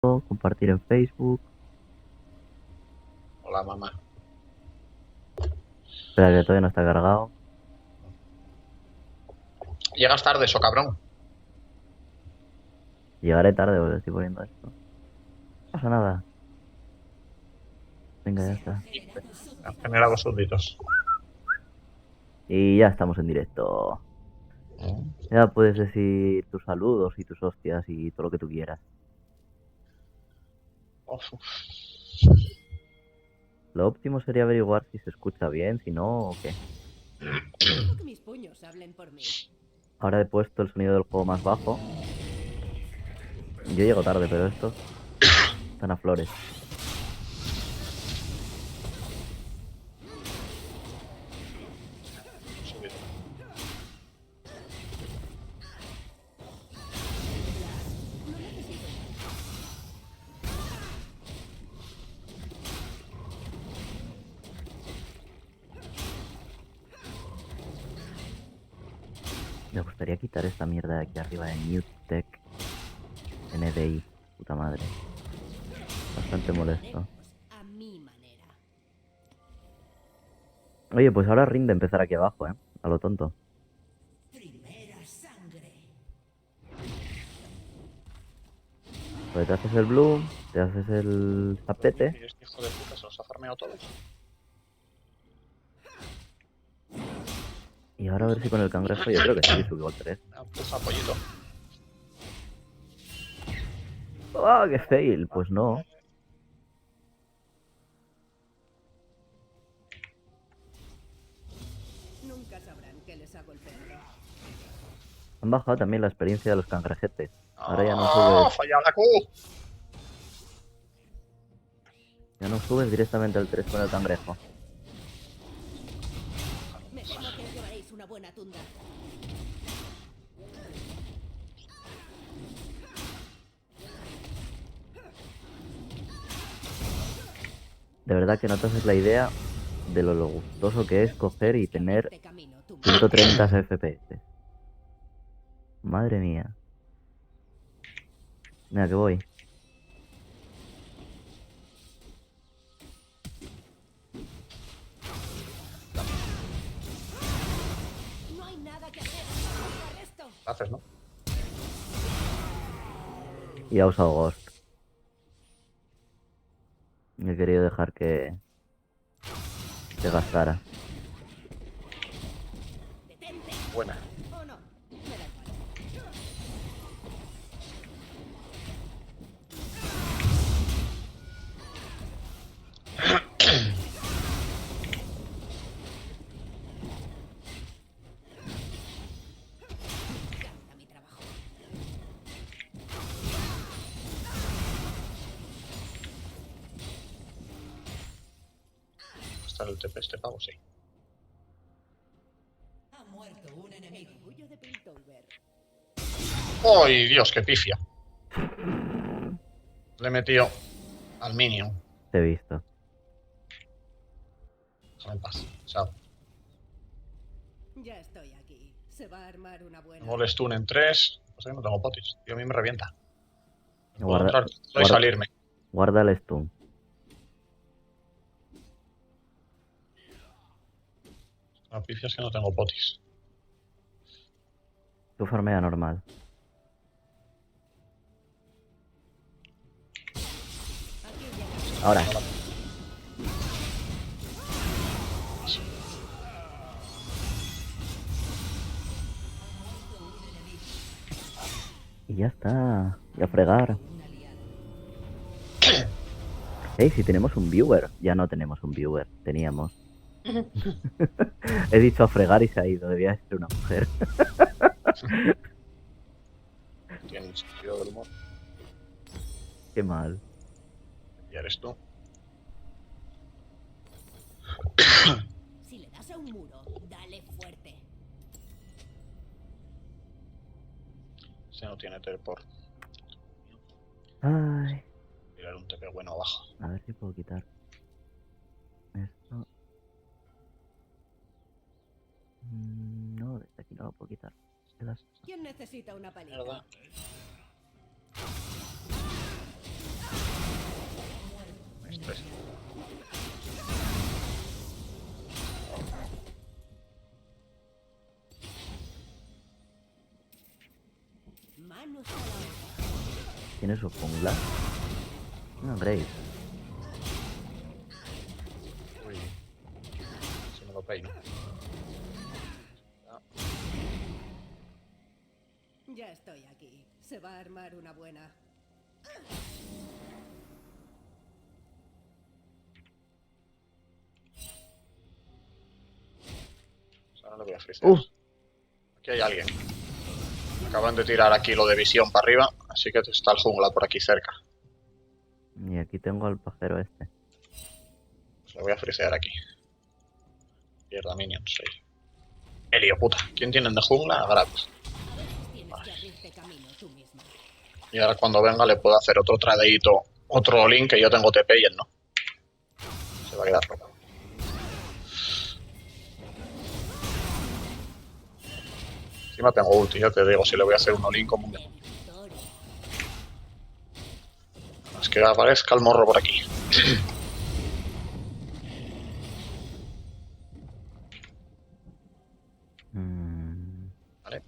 compartir en Facebook. Hola, mamá. Espera que todavía no está cargado. Llegas tarde, eso cabrón. Llegaré tarde porque estoy poniendo esto. No pasa nada. Venga, ya está. Han generado súbditos. Y ya estamos en directo. Ya puedes decir tus saludos y tus hostias y todo lo que tú quieras. Uf, Lo óptimo sería averiguar si se escucha bien, si no o qué. Dejo que mis puños hablen por mí. Ahora he puesto el sonido del juego más bajo. Yo llego tarde, pero estos están a flores. súbdito. Me gustaría quitar esta mierda de aquí arriba de New Tech NDI. Puta madre. Bastante molesto. A mi manera. Oye, pues ahora rinde empezar aquí abajo, ¿eh? A lo tonto. Primera sangre. Pues te haces el Bloom, te haces el zapete. Y este hijo de puta se los ha farmeado todos. Y ahora a ver si con el cangrejo, yo creo que sí, subió al 3. Empuja, pollito. ¡Ah, qué fail! Pues no. Nunca sabrán que les ha golpeado. Han bajado también la experiencia de los cangrejetes. Ahora ¡Oh! ¡Fallado la Q! ya no subes directamente al 3 con el cangrejo. Me temo que os llevaréis una buena tunda. De verdad que no te haces la idea de lo gustoso que es coger y tener De camino, tú. 130 FPS. Madre mía. Mira que voy. No hay nada que hacer. Contra esto. ¿Qué haces, no? Y ha usado Ghost. He querido dejar que gastara. Detente. Buena. ¿O no? Me da igual. Ya está mi trabajo. ¿Está el TP este pavo? Sí. Ha muerto un enemigo. Orgullo de Piltover. ¡Ay, Dios, qué pifia! Le he metido al minion. Te he visto. Déjame en paz. Chao. Ya estoy aquí. Se va a armar una buena. Tengo el stun en 3. Pues yo no tengo potis. Tío, a mí me revienta. No puedo Guarda, entrar y guarda, salirme. guarda el stun. La pifia es que no tengo potis. Tu farmea normal. Aquí ya. Ahora. Y ya está. Y a fregar. Hey, si tenemos un viewer. Ya no tenemos un viewer. Teníamos. He dicho a fregar y se ha ido. Debía ser una mujer. Tiene sentido del humor. Qué mal. Y eres tú. Si le das a un muro, dale fuerte. Si no tiene teleport. Ay. Tirar un TP bueno abajo. A ver si puedo quitar esto. No, desde aquí no lo puedo quitar. ¿Quién necesita una paliza? Mierda. Manos a la obra. ¿Tiene su jungla? No, Graves. Uy. Si me lo peino. Ah, Ya estoy aquí. Se va a armar una buena. pues ahora le voy a frisear. ¡Uh! Aquí hay alguien. Acaban de tirar aquí lo de visión para arriba, así que está el jungla por aquí cerca. Y aquí tengo al pajero este. Pues le voy a frisear aquí. Pierda minions, sí. Elio, puta. ¿Quién tienen de jungla? Graves. A veces tienes que abrirte camino tú mismo. Y ahora cuando venga le puedo hacer otro tradeito, otro link que yo tengo TP y él no. Se va a quedar loco. Encima tengo ulti, ya te digo, si le voy a hacer un all-in como un demonio. Es que aparezca el morro por aquí. Vale.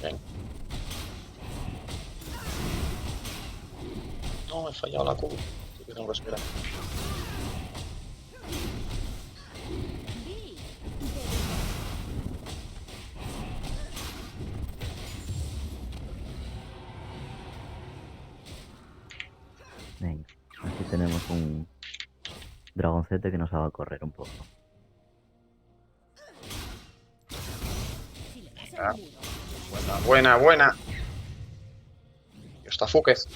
Ven. No, he fallado la Q. Así que tengo que esperar. Venga, aquí tenemos un dragoncete que nos haga correr un poco. Si le das Ah, al muro, buena, buena, buena. Y está Fúquez.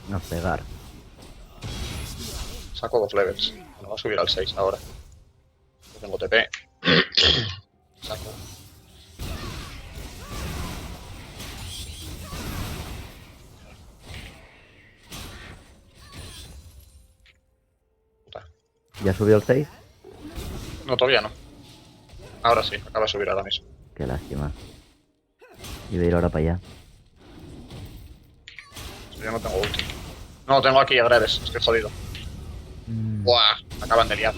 No pegar. Saco 2 levels. Bueno, va a subir al 6 ahora. Yo tengo TP. Saco. Puta. ¿Ya subió el 6? No, todavía no. Ahora sí, acaba de subir ahora mismo. Qué lástima. Iba a ir ahora para allá. Yo no tengo ulti. No, tengo aquí a Greves, estoy jodido. Buah, acaban de liar.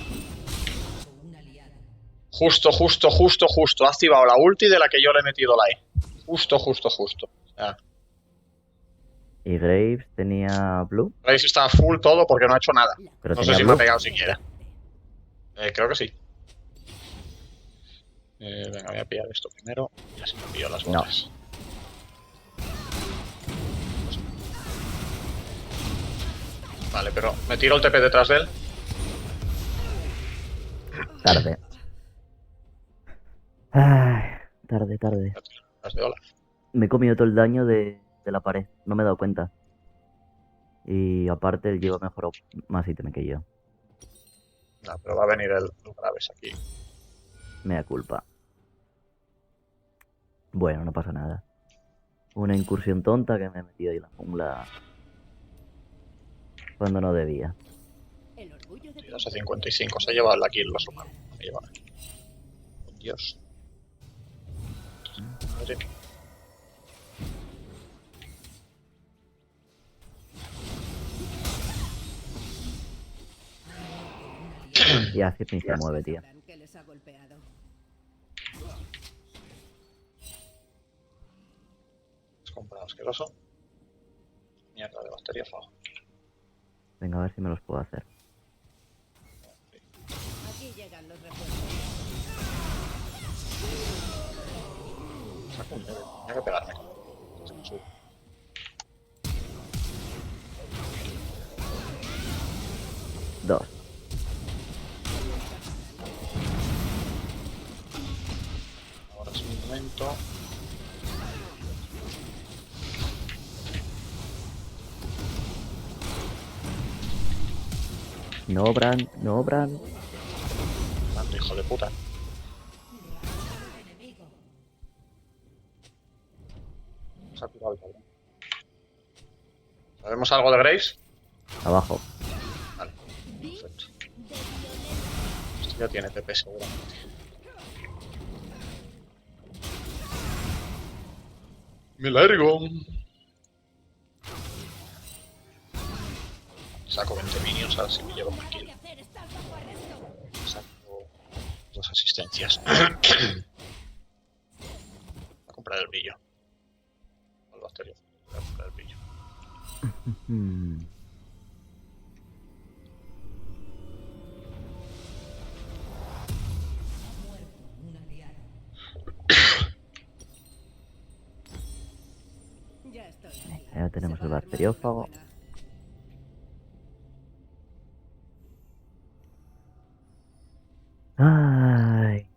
Justo. Ha activado la ulti de la que yo le he metido la E. Justo. Ya. ¿Y Graves tenía blue? Veis, está full todo porque no ha hecho nada. Pero No sé tenía si me ha blue. pegado siquiera. Creo que sí. Venga, voy a pillar esto primero. Y así me pillo las No. botas. Vale, pero me tiro el TP detrás de él. Tarde. Ay, tarde. Detrás de Olaf. Me he comido todo el daño de la pared. No me he dado cuenta. Y aparte él lleva mejor más ítem que yo. No, pero va a venir el Graves aquí. Mea culpa. Bueno, no pasa nada. Una incursión tonta que me he metido ahí en la jungla cuando no debía. el orgullo de Tiras a 55. Se ha llevado la kill, los humanos. Me lleva. Dios. Madre. Y así ni se mueve, tío. sabrán que les ha golpeado. Has comprado asqueroso. Mierda de batería fago. Venga, a ver si me los puedo hacer. Aquí llegan los refuerzos. Saco un level. Tenía que pegarme. Subo. Dos. Ahora es un momento. No obran. Tanto hijo de puta. Se ha tirado el cabrón. ¿Sabemos algo de Grace? Abajo. Vale. Perfecto. Esto ya tiene TP seguramente. Me largo. Saco 20 minions, ahora sí me llevo tranquilo. Saco 2 asistencias. Voy a comprar el brillo. El bacterio. Voy a comprar el brillo. Hmm. Ya estoy aquí. Ya tenemos Se el va a armar una bacteriófago. buena. Ay.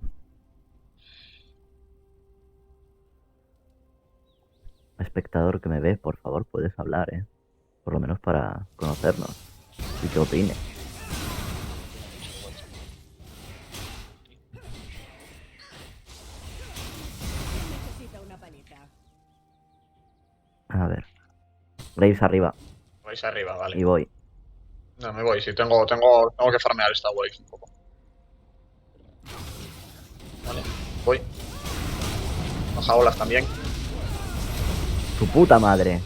Espectador que me ve, por favor, puedes hablar, ¿eh? Por lo menos para conocernos. Y que opines. Necesita una paliza. A ver. Graves arriba. Vais arriba, vale. Y voy. No, me voy. Sí, tengo que farmear esta wave un poco. Vale, voy. Baja olas también. ¡Su puta madre!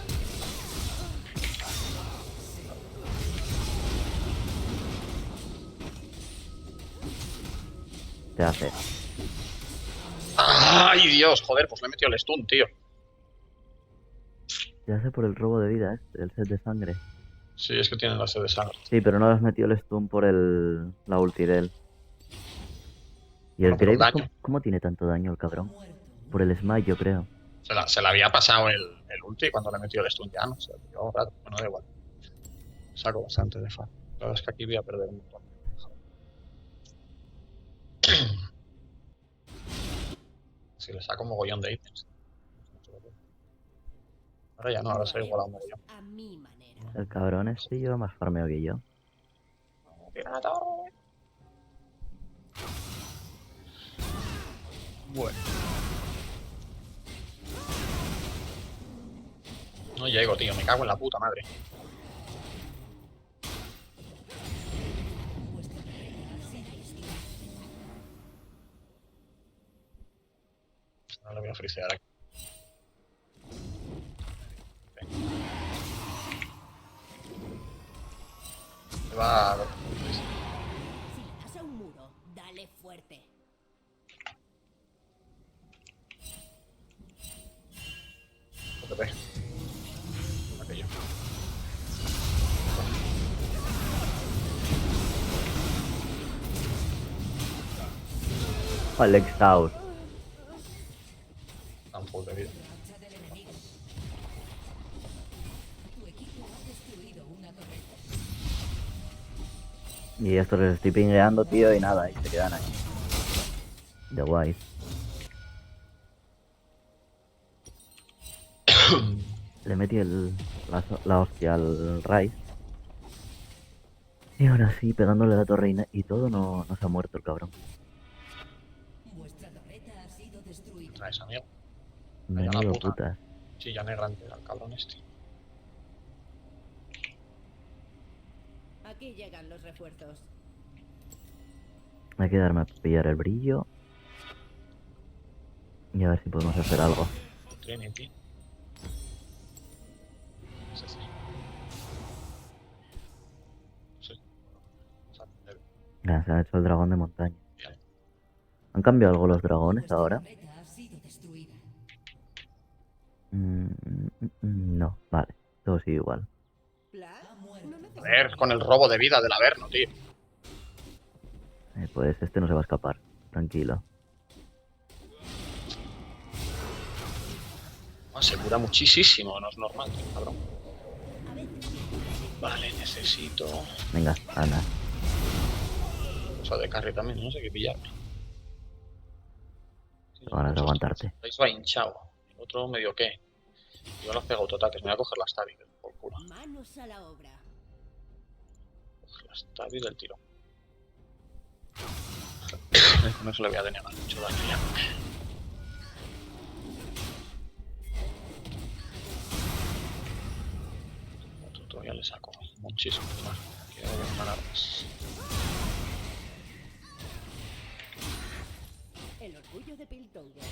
Te hace. ¡Ay, Dios! Joder, pues le he metido el stun, tío. Te hace por el robo de vida, el set de sangre. Sí, es que tiene la sed de sangre. Sí, pero no le has metido el stun por la ulti de él. Y el Bueno, pero el Graves, daño. ¿cómo tiene tanto daño el cabrón? Por el smite, yo creo. Se la había pasado el ulti cuando le he metido el stun ya, ¿no? Se lo llevaba un rato. Bueno, da igual. Saco bastante de fa. La verdad es que aquí voy a perder un montón. Si le saco un mogollón de ítems. Ahora ya no, ahora se ha igualado un mogollón. A mi manera. El cabrón este lleva más farmeo que yo. Tira la torre. Bueno. No llego, tío. Me cago en la puta madre. Ahora le voy a frisear aquí. Me va a... Si le das a un muro, dale fuerte. OTP. Aquello. Alex House. Tan full de vida. Y estos les estoy pingueando, tío, y nada, y se quedan ahí. De guay. Le metí la hostia al Rice. Y ahora sí, pegándole la torre y todo, no se ha muerto el cabrón. Traes, amigo. Menudo puta. putas. Chilla negra entera, el cabrón este. Aquí llegan los refuerzos. Hay que darme a pillar el brillo. Y a ver si podemos hacer algo. Trinity. Sí, sí. Sí. O sea, Ya, se ha hecho el dragón de montaña. bien. ¿Han cambiado algo los dragones ahora? No, vale. Todo sigue igual. ¿Plan? No A ver, con el robo de vida del Averno, tío. Pues este no se va a escapar. Tranquilo. Ah, se cura muchísimo, no es normal, tío, cabrón. Vale, necesito... Venga, anda. Eso de carry también, no sé qué pillarme. Ganas de aguantarte. Estáis va hinchado. El otro medio qué. Yo los pego autoataques, me voy a coger la stabi, por culo. Manos a la obra. Coger la stabi del tiro. Con eso le voy a denegar mucho daño ya. Otro todavía le saco muchísimo más. Quiero ganar más. El orgullo de Piltover.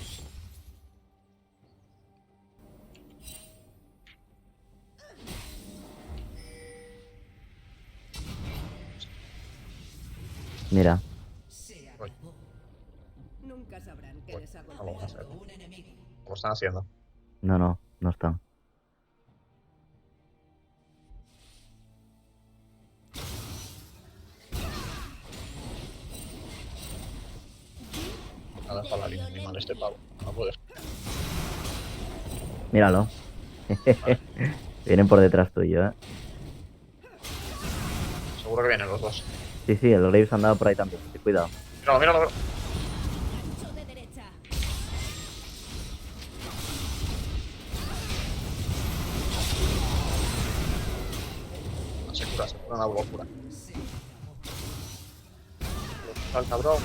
Mira, Voy, Nunca sabrán que voy. les hago No lo van a hacer. daño. ¿Cómo están haciendo? no están. Ha dejado la línea muy mal este pavo. No puede. Míralo. Vienen por detrás tuyo, ¿eh? Seguro que vienen los dos. Sí, el Graves andaba por ahí también. Ten cuidado. Míralo, míralo, míralo. Gancho de derecha. No, se cura una locura. Al cabrón.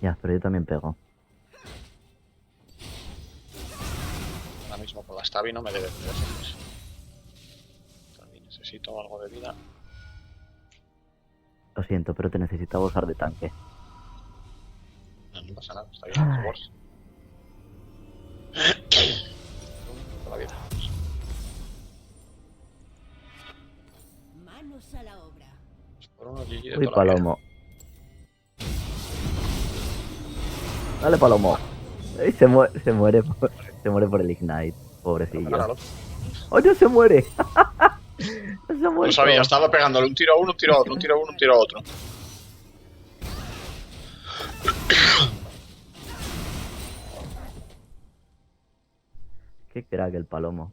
Ya, pero yo también pego. Ahora mismo con la Stabi no me debe de defender. También necesito algo de vida. Lo siento, pero te necesitaba usar de tanque. No, no pasa nada, está bien. Ay. Wars. La vida. Manos a la obra. Por uno GG de Uy, toda la vida. Palomo. Dale, Palomo. Ay, se muere por el Ignite. Pero Pobrecillo. pegar al otro. ¡Oh, no se muere! No se ha Lo muerto. sabía, estaba pegándole un tiro a uno, un tiro a otro, un tiro a uno, un tiro a otro. Qué crack el Palomo.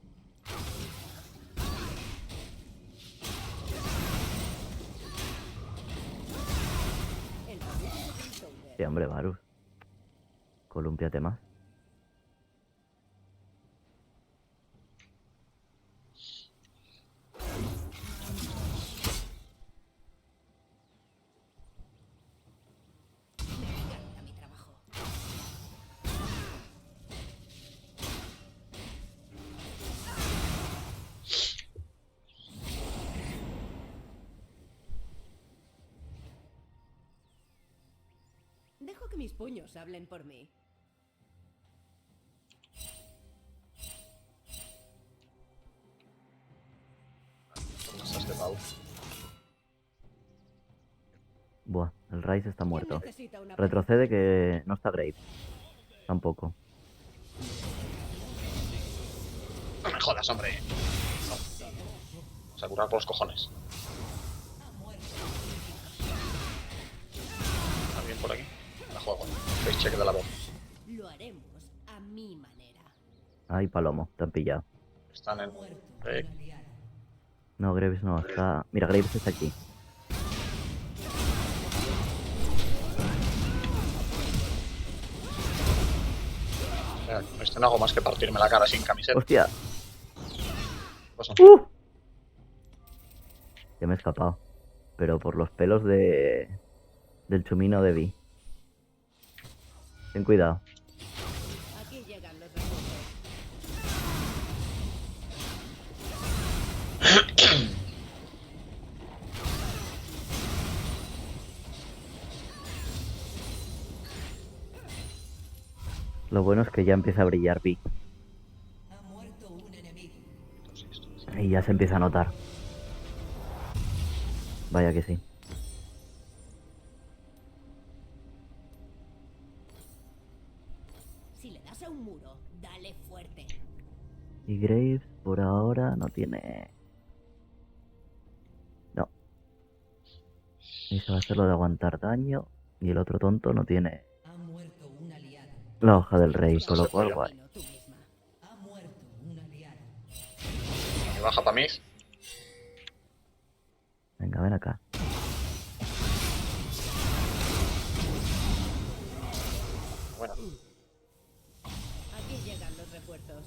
El poder del Sounder. Sí, hombre, Varus. Colúmpiate más. Me encanta mi trabajo. Dejo que mis puños hablen por mí. ¿Dónde está este pavo? Buah, el Ryze está ¿Quién muerto. necesita una Retrocede que no está Graves. Tampoco. No me jodas, hombre. No. Vamos a curar por los cojones. ¿Alguien por aquí? La juego. Face check de la voz. Lo haremos a mi manera. Ay, Palomo, te han pillado. Están en... No, Graves no, está... Mira, Graves está aquí. Este no hago más que partirme la cara sin camiseta. ¡Hostia! Pues no. Ya me he escapado. Pero por los pelos del chumino de Vi. Ten cuidado. Aquí llegan los recursos. Lo bueno es que ya empieza a brillar Vi. Y ya se empieza a notar. Vaya que sí. Si le das a un muro, dale fuerte. Y Graves por ahora no tiene... No. Y se va a hacer lo de aguantar daño. Y el otro tonto no tiene la hoja del rey, con lo cual guay. Camino tú misma. Y baja para mí. Venga, ven acá. Bueno, Aquí llegan los refuerzos.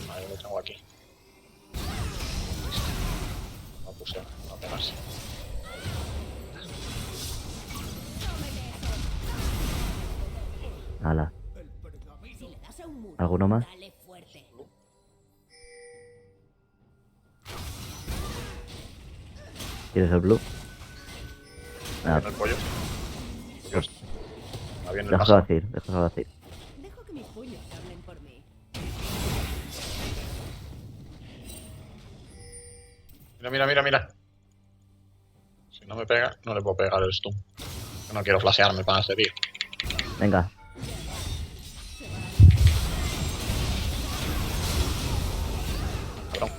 vale, lo tengo aquí. No puse a pegarse. Ala. Si le das a un muro, ¿Alguno más? dale fuerte. ¿Quieres el blue? Ah, ¿Viene el pollo? Dios. Va bien el déjalo paso. decir, déjalo decir. Dejo que mis puños hablen por mí. Mira, mira, mira, mira. Si no me pega, no le puedo pegar el stun. Yo no quiero flashearme para ese tío. Venga. Cabrón.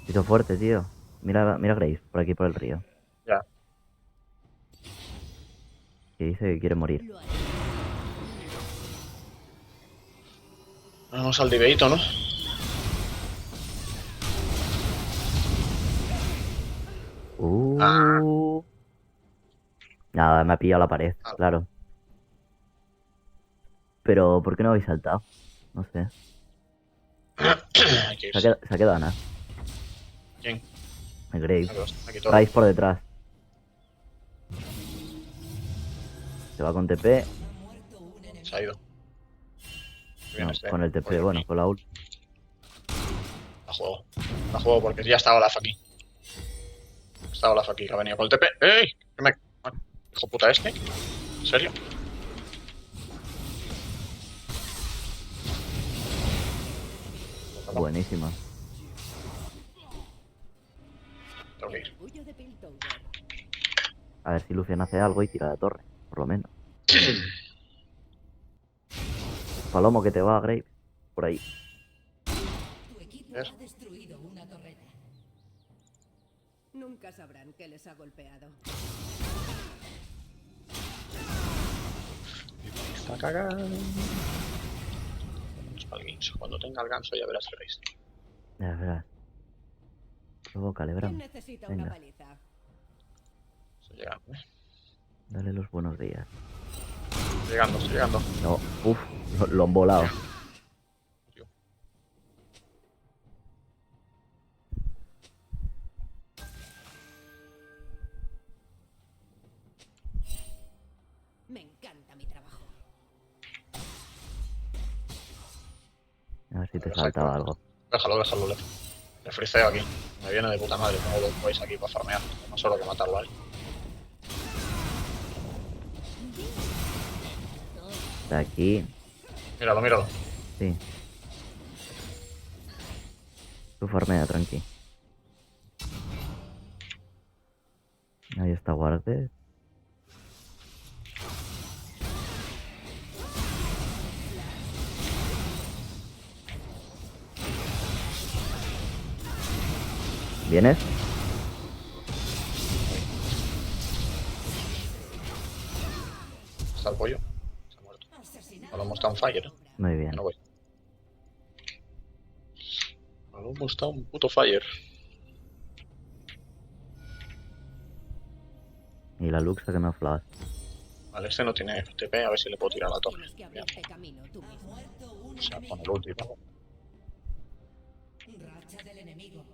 Hizo fuerte, tío. Mira, mira Grace, por aquí por el río. Ya. Que dice que quiere morir. Lo haré. Vamos al diveito, ¿no? Nada, me ha pillado la pared, Ah. claro. Pero, ¿por qué no habéis saltado? No sé. Hay que irse. Se ha quedado Ana. ¿Quién? Grace. Aquí todo. Rice por detrás. Se va con TP. Se ha ido. Bien, No, este. con el TP, Pollo bueno, aquí. con la ult. La juego. La juego porque ya estaba la aquí. Estaba la aquí que ha venido con el TP. ¡Ey! ¿Qué me... ah, hijo puta este? ¿En serio? Buenísima. Tengo que ir. Orgullo de Piltover. A ver si Lucian hace algo y tira la torre, por lo menos. Palomo que te va, Graves. Por ahí. Tu equipo ¿Ves? ha destruido una torreta. Nunca sabrán que les ha golpeado. Está cagado. Vamos para el gancho. Cuando tenga el gancho ya verás que veis. Ya verás. Provócale, ¿Quién Bram. necesita una Venga, paliza? Estoy llegando, dale los buenos días. Estoy llegando, estoy llegando. No, uff, lo han volado. Tío. Me encanta mi trabajo. A ver si te Exacto. saltaba algo. Déjalo, déjalo. Le friseo aquí. Me viene de puta madre. Tengo dos boys aquí para farmear. No solo que matarlo a él. Está aquí. Míralo, míralo. Sí. Tú farmea, tranqui. Ahí está Guarde. ¿Vienes? Está el pollo. Se ha muerto. Palomo está on fire. Muy Yo bien. no voy. Palomo está un puto fire. Y la Luxa que me ha flash. Vale, este no tiene TP. A ver si le puedo tirar la torre. Tienes que Bien. abrirte camino tú mismo. Muerto un O sea, enemigo. pon el último. Racha del enemigo.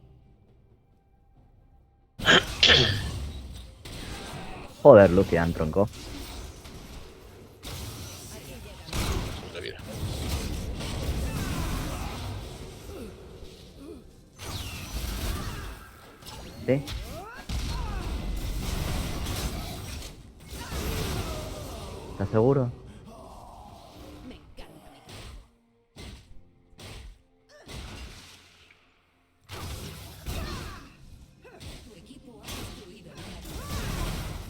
Joder, Lucian, tronco. De vida. ¿Sí? ¿Estás seguro? Me encanta mi trabajo. Tu equipo ha destruido una torreta.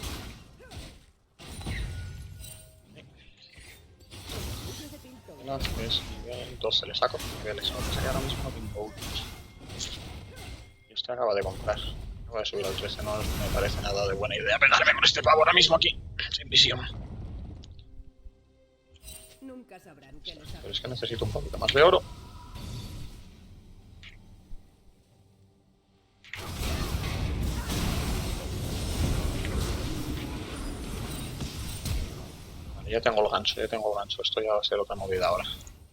Orgullo de Piltover. Las es nivel 2 se le saco. Niveles lo que sería ahora mismo 5 últimos. Y este acaba de comprar. Voy a subir al 13. No me parece nada de buena idea pegarme con este pavo ahora mismo aquí. Sin visión. Nunca sabrán que les ha Pero es que necesito un poquito más de oro. Vale, ya tengo el gancho, ya tengo el gancho. Esto ya va a ser otra movida ahora.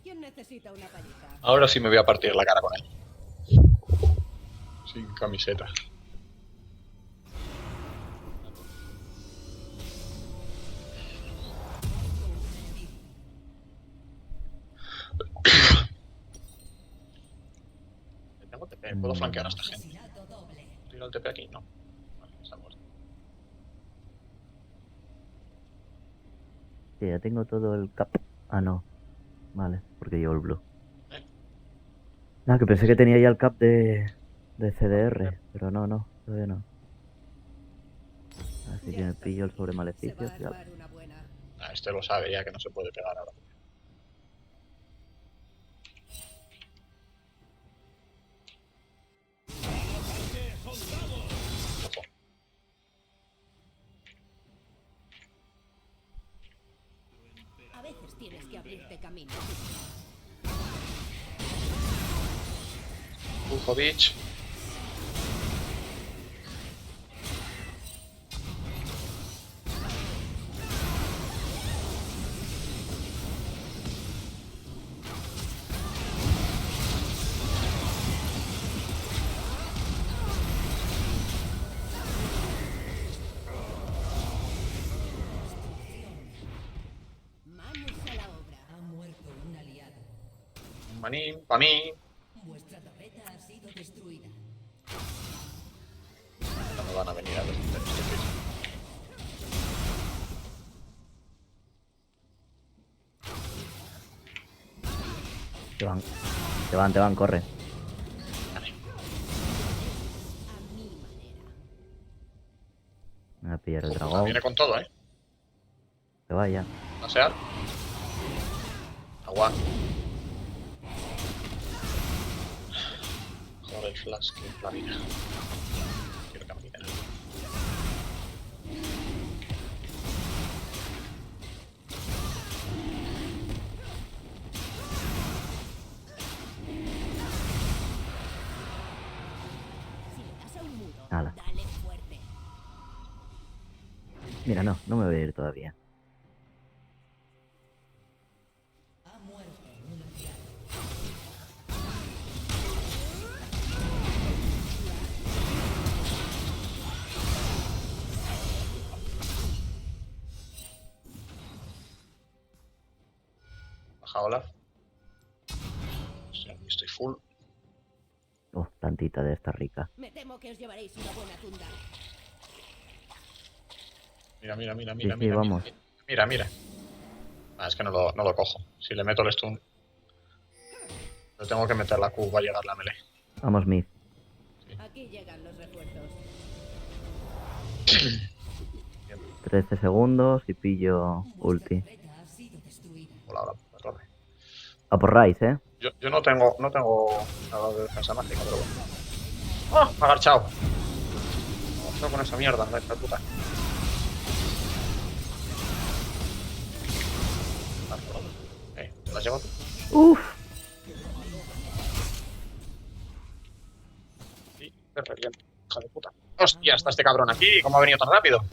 ¿Quién necesita una paliza? Ahora sí me voy a partir la cara con él. Sin camiseta. Tengo TP, puedo flanquear a esta gente. Asesinato doble. ¿Tiro el TP aquí? No. Vale, está muerto. Sí, ya tengo todo el cap. Ah, no. Vale, porque llevo el blue. ¿Eh? Nada, que pensé que tenía ya el cap de de CDR, pero no, todavía no. Así Ya que me estoy pillo el aquí. sobre Se va maleficios a y armar una buena. Ah, este lo sabe ya que no se puede pegar ahora. Ojo. A veces tienes que abrirte camino. Vujovic. Manos a la obra. Ha muerto un aliado. Manín, pa' mí. Vuestra torreta ha sido destruida. No me van a venir a defender este piso. Te van, corre. Vale. A mi manera. Me voy a pillar el Puta, dragón. viene con todo, Que vaya. Pasear. Agua. Joder, el flash que es la vida. Quiero que me quiten. Si le das a un muro, Hala. dale fuerte. Mira, no me voy a ir todavía. Ha muerto un aliado. Baja Olaf. Sí, aquí estoy full. Oh, tantita de esta rica. Me temo que os llevaréis una buena tunda. Mira, mira, mira, Sí, mira, sí, mira. vamos. Mira, mira. Ah, es que no lo cojo. Si le meto el stun. Le tengo que meter la Q, va a llegar la melee. Vamos, mid. Aquí llegan los refuerzos. 13 segundos y pillo Vuestra ulti. torreta ha sido destruida. Hola, hola, torre. A por Rice, Yo no tengo nada de defensa mágica, pero bueno. ¡Oh! Me ha agarchado. No con esa mierda, la hija de puta. ¿Te las llevo tú? Uf. Sí, te reviento, hija de puta. ¡Hostia! Está este cabrón aquí. ¿Cómo ha venido tan rápido?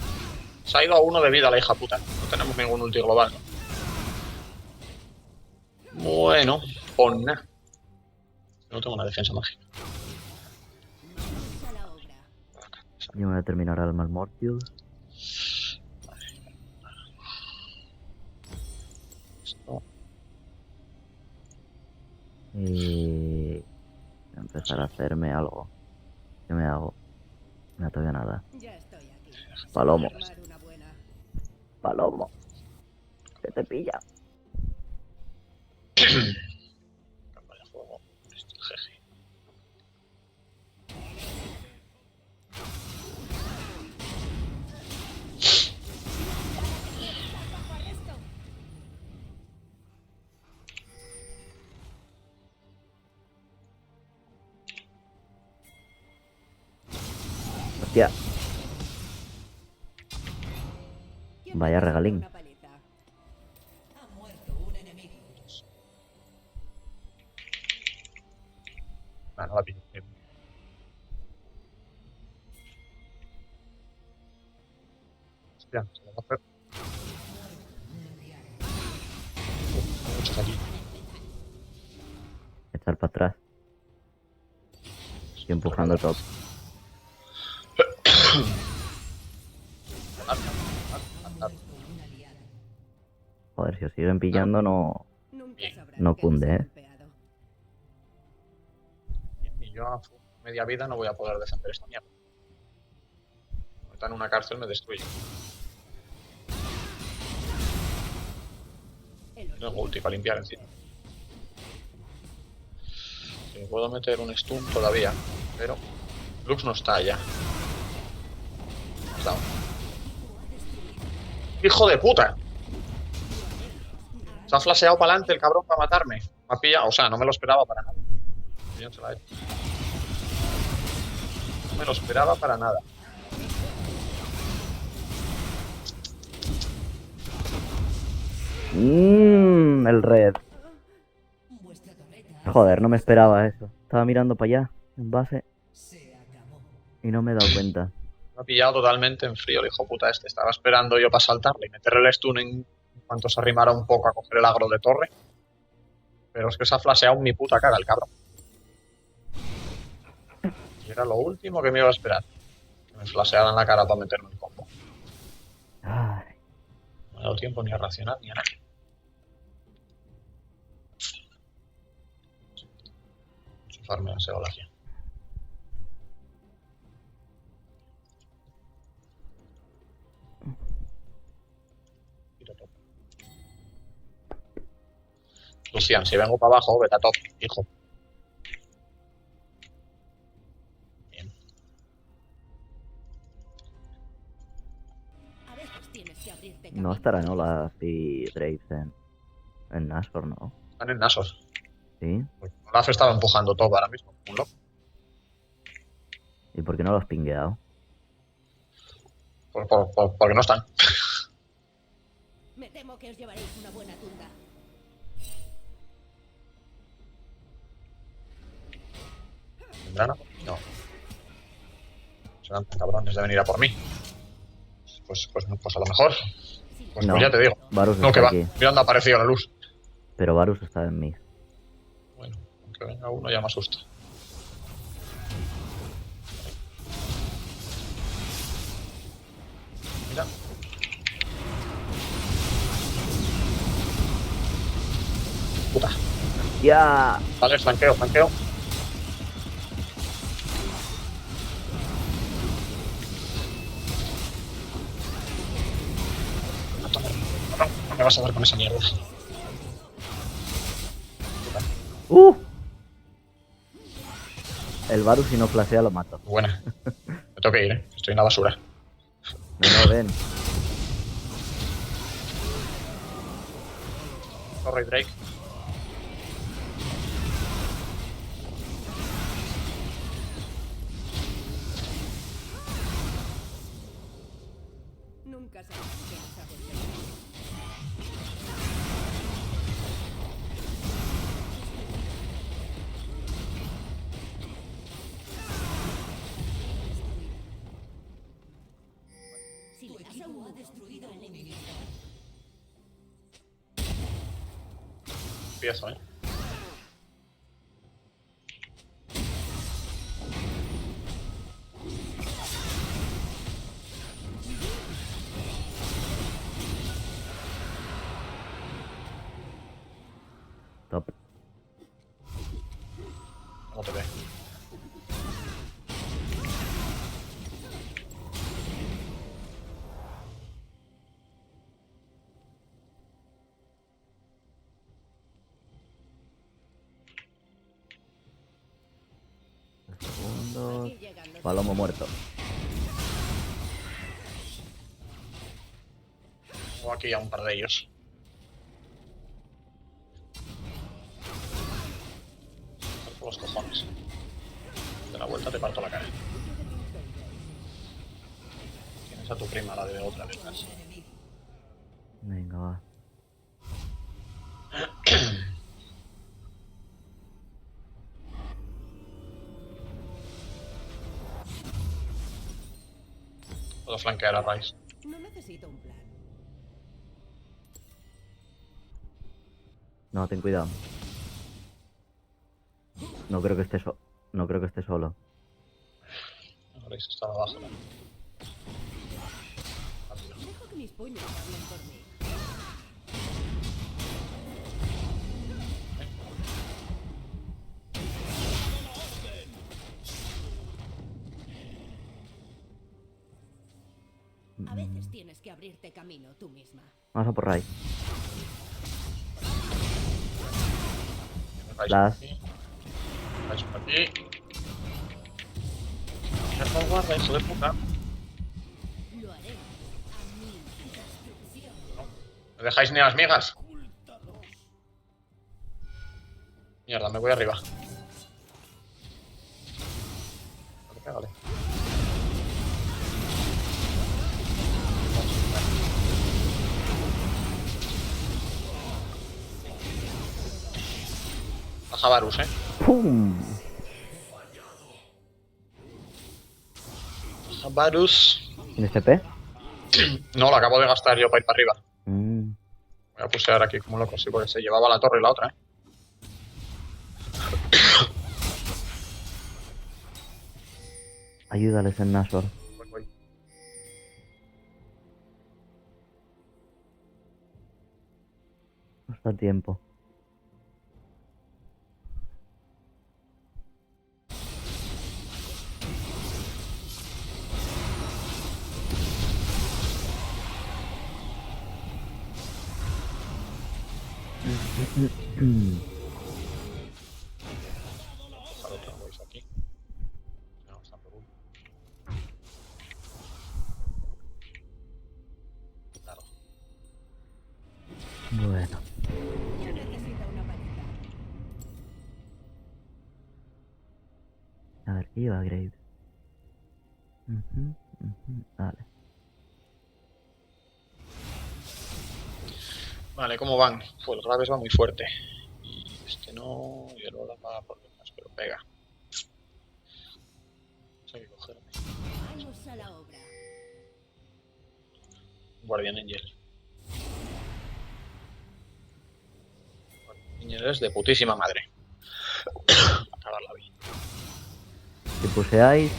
Se ha ido a 1 de vida la hija puta. No tenemos ningún ulti global. Bueno, pues nada. No tengo una defensa mágica. Manos a la obra. Yo me voy a terminar al Malmortius. Esto. Y... voy a empezar a hacerme algo. ¿Qué me hago? No, todavía nada. Ya estoy aquí. Se Palomo. va a armar una buena. Palomo. Que te pilla. Vaya juego. Este, jeje. Hostia. ¿Quién Vaya necesita regalín. una paliza? Ha muerto un enemigo. No la pillo. Hostia, se me va a hacer. Hay muchos aquí. Echar para atrás. Estoy empujando top. Un aliado. Joder, si os siguen pillando no... Nunca Bien. sabrán No que habéis cunde, ¿eh? golpeado. Y yo a media vida no voy a poder defender esta mierda. Si está en una cárcel me destruye. El Tengo ulti para limpiar encima. Si me puedo meter un stun todavía. Pero Lux no está ya. Está. ¡Hijo de puta! Se ha flasheado para adelante el cabrón para matarme. Me ha pillado, o sea, no me lo esperaba para nada. Bien, se la ha hecho. No me lo esperaba para nada. El red. Vuestra torreta Joder, no me esperaba eso. Estaba mirando para allá, en base, se acabó. y no me he dado cuenta. Me ha pillado totalmente en frío el hijo puta este. Estaba esperando yo para saltarle y meterle el stun en cuanto se arrimara un poco a coger el agro de torre. Pero es que se ha flasheado en mi puta cara el cabrón. Y era lo último que me iba a esperar. Que me flashearan la cara para meterme el combo. Ay, No me ha dado tiempo ni a racionar ni a nada. Enchufarme la segolación. Lucian, si vengo para abajo, vete a top, hijo. Bien. A veces tienes que abrirte no camino. estarán Olaf y Graves en Nashor, ¿no? Están en Nasos. ¿Sí? Pues Olaf estaba empujando top ahora mismo. Un loco. ¿Y por qué no lo has pingueado? Porque no están. Me temo que os llevaréis una buena tunda. ¿Vendrán? No. Serán tan cabrones de venir a por mí. Pues a lo mejor. Pues, No, pues ya te digo. Varus No, está que va. aquí. Mira dónde ha aparecido la luz. Pero Varus está en mí. Bueno, aunque venga uno ya me asusta. Mira. Puta. ¡Ya! Vale, flanqueo, flanqueo. No me vas a dar con esa mierda. ¡Uh! El Varus si no flashea lo mato. Buena. Me tengo que ir, estoy en la basura. No, ven. Corre, Drake. Nunca sabes qué nos ha vuelto. Si Tu le das a equipo uno, ha destruido un inhibitor. Empiezo, Top. No te ve. Segundos. aquí llegan los Palomo muerto. Tengo aquí a un par de ellos. Por los cojones. De la vuelta te parto la cara. Tienes a tu prima, la de otra detrás. Venga, va. Puedo flanquear a Rice. No necesito un plan. No, ten cuidado. No creo que esté no creo que esté solo. Rice está abajo. ¿No? Dejo que mis puños hablen por mí. A veces tienes que abrirte camino tú misma. Vamos a por Rai. Rice Las. por aquí. Rice por aquí. Mejor guarda, hijo de puta. Lo haremos a mi destrucción. ¿Me dejáis ni a las migas? Mierda, me voy arriba. Vale. Baja Varus, ¡Pum! Baja Varus. ¿Tienes TP? No, lo acabo de gastar yo para ir para arriba. Mm. Voy a pusear aquí como loco, sí, porque se llevaba la torre y la otra, Ayúdales en Nashor. Voy. No está a tiempo. Dejar otra voice aquí. No, está por uno. Claro. Bueno. Ya necesita una varita. A ver, ¿qué lleva Graves? Vale. Vale, ¿cómo van? Pues el Graves va muy fuerte. Y este no, y el Ola va por detrás, pero pega. Hay que cogerme. Vamos a la obra. Guardian Angel. Guardian Angel es de putísima madre. A cagarla bien. Si puseáis,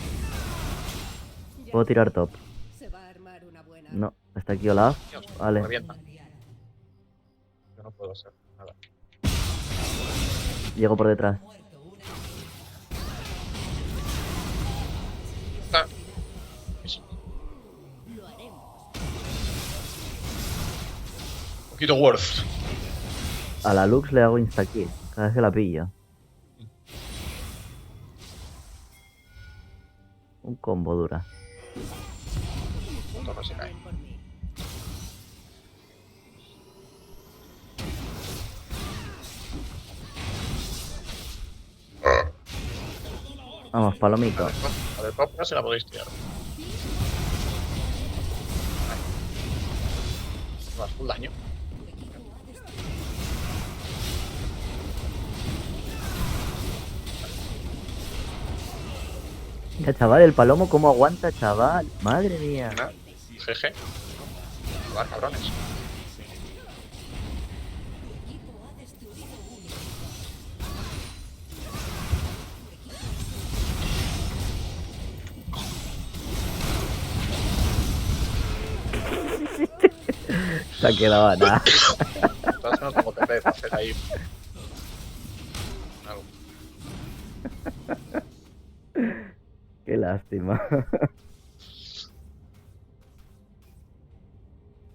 Ya puedo tirar top. se va a armar una buena. No, está aquí Olaf. Dios, me Vale. revienta. Yo no puedo hacer nada. Llego por detrás. Ah, Lo haremos. un poquito worth. A la Lux le hago insta-kill. Cada vez que la pillo. Un combo dura. La torre se cae. Ven por mí. Vamos, palomito. A ver, pop, no se la podéis tirar. Vas full daño. Mira, chaval, el palomo cómo aguanta, chaval. Madre mía. Nada. GG. Va, cabrones. Se ha quedado a nada. Entonces no tengo TP para hacer ahí. Algo. Qué lástima.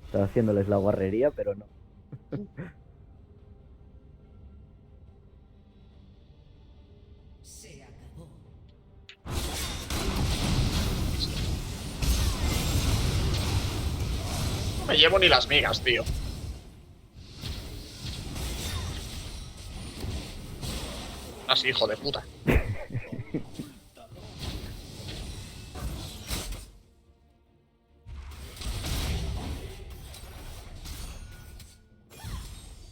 Estaba haciéndoles la guarrería, pero no. Se acabó. No me llevo ni las migas, tío. Así, hijo de puta.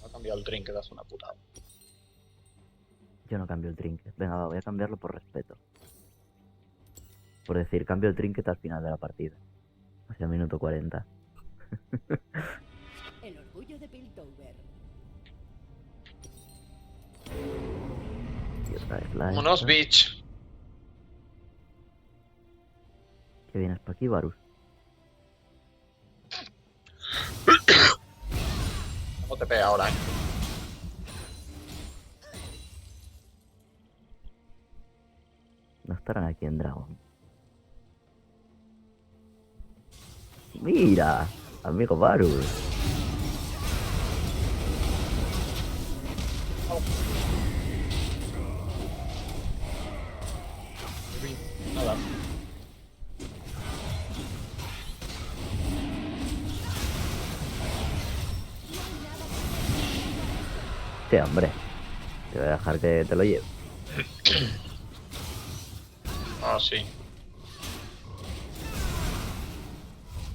Ha cambiado el trinket hace una putada. Yo no cambio el trinket. Venga, va, voy a cambiarlo por respeto. Por decir, cambio el trinket al final de la partida. Hacia minuto 40. El orgullo de Piltover. Y otra vez la Vámonos, esta. bitch. Que vienes para aquí, Varus. No te pega ahora, No estarán aquí en Dragon. Mira, amigo Varus. Nada. Sí, hombre. Te voy a dejar que te lo lleve. Ah, sí.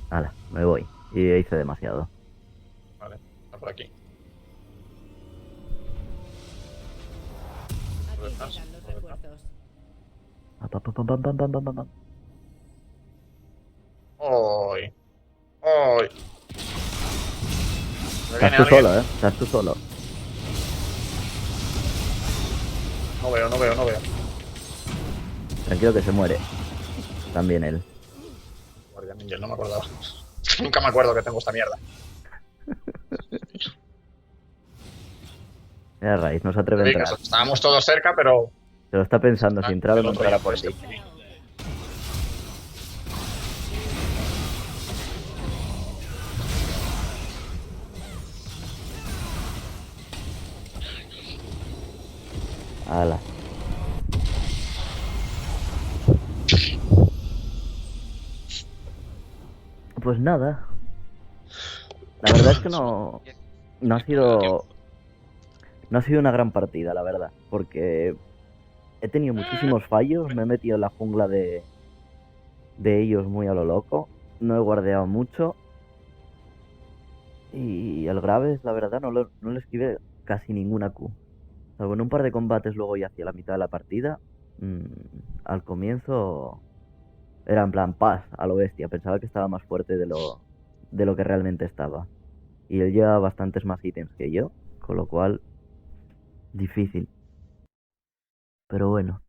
Hala, me voy. Y hice demasiado. Vale, está por aquí. Aquí detrás, llegan los por detrás. refuerzos. Pa, pa, pam, pam, pam, pam, pam, pam. ¡Ay! ¡Ay! ¿Me Estás viene tú alguien? solo, ¿eh? Estás tú solo. No veo, no veo, no veo. Tranquilo que se muere. También él. Guardian Angel, no me acordaba. Nunca me acuerdo que tengo esta mierda. Mira, Raíz, no se Te atreve a digo, entrar. estábamos todos cerca, pero... Se lo está pensando si entrar o el no otro entrará ya por este ti. por aquí. Hala. Pues nada. La verdad es que no ha sido una gran partida, la verdad, porque he tenido muchísimos fallos, me he metido en la jungla de ellos muy a lo loco, no he guardeado mucho y el Graves, la verdad, no le esquivé casi ninguna Q. Salvo en un par de combates luego y hacia la mitad de la partida, mm, al comienzo era en plan paz, a lo bestia, pensaba que estaba más fuerte de lo que realmente estaba. Y él lleva bastantes más ítems que yo, con lo cual difícil. Pero bueno.